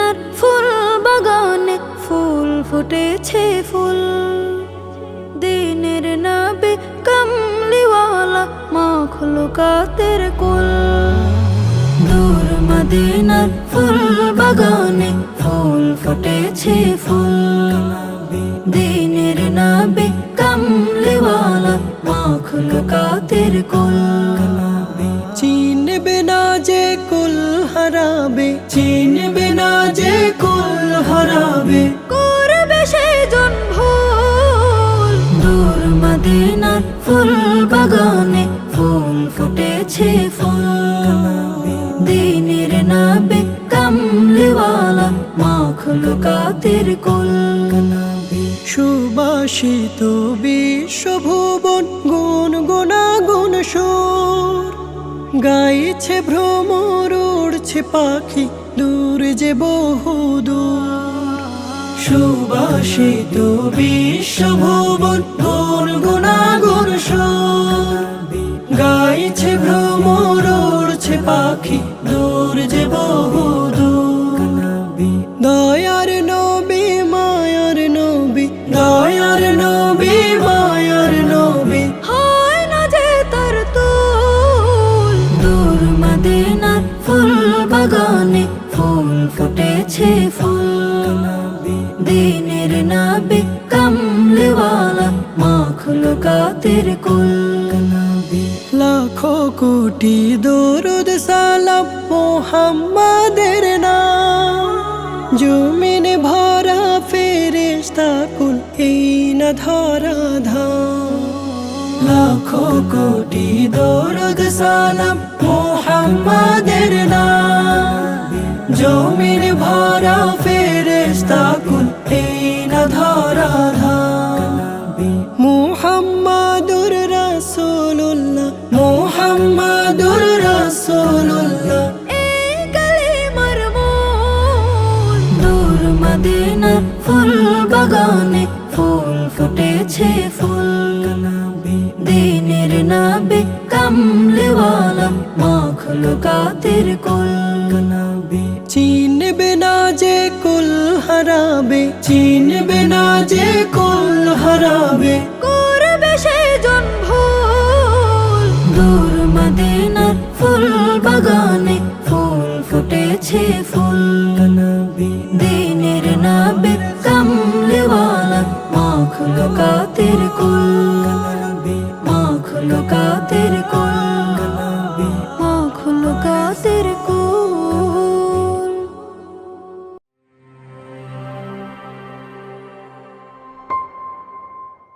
মদিনার ফুল বাগানে ফুল ফুটেছে ফুল। দিনের নবী কামলিওয়ালা মাখলুকাতের কুল। দূর মদিনার ফুল বাগানে ফুল ফুটেছে ফুল। দিনের নবী কামলিওয়ালা মাখলুকাতের কুল। চিনবে না যে কুল হারাবে, চিনবে না যে কুল হারাবে, করবে সেজন ভুল। দূর মদিনার ফুল বাগানে ফুল ফুটেছে ফুল। দিনের নবী কামলিওয়ালা মাখলুকাতের কুল। সুবাসিত বিশ্বভুবন গুনগুনাগুন সুর গাইছে ভ্রমর, উড়ছে পাখি দূর যে বহুদূর। সুবাসিত বিশ্বভুবন গুনগুনাগুন সুর গাইছে ভ্রমর, উড়ছে পাখি দূর যে বহুদূর। দয়ার নবী মায়ার নবী, দয়ার নবী মায়ার নবী, হয় না যে তার তুল। দূর মদিনার ফুল বাগানে ফুল ফুটেছে ফুল। দিনের নবী কামলিওয়ালা মাখলুকাতের কুল। লাখো কোটি দরুদ সালাম মুহাম্মাদের নাম। জমিন ভরা ফেরেশতা কুল এই না ধরা ধাম। লাখো কোটি দরুদ সালাম মুহাম্মাদের নাম। জমিন ভরা ফেরেশতা কুল এই না ধরা ধাম। মুহাম্মাদুর রাসূলুল্লাহ, মুহাম্মাদুর রাসূলুল্লাহ, এই কালিমার মূল। দূর মদিনার ফুল বাগানে ফুল ফুটেছে ফুল। দিনের নবী কামলিওয়ালা মাখলুকাতের কুল। চিনবে না যে কুল হারাবে, চিনবে না যে কুল হারাবে, করবে সেজন ভুল। দূর মদিনার ফুল বাগানে ফুল ফুটেছে ফুল। দিনের নবী কামলিওয়ালা মাখলুকাতের কুল।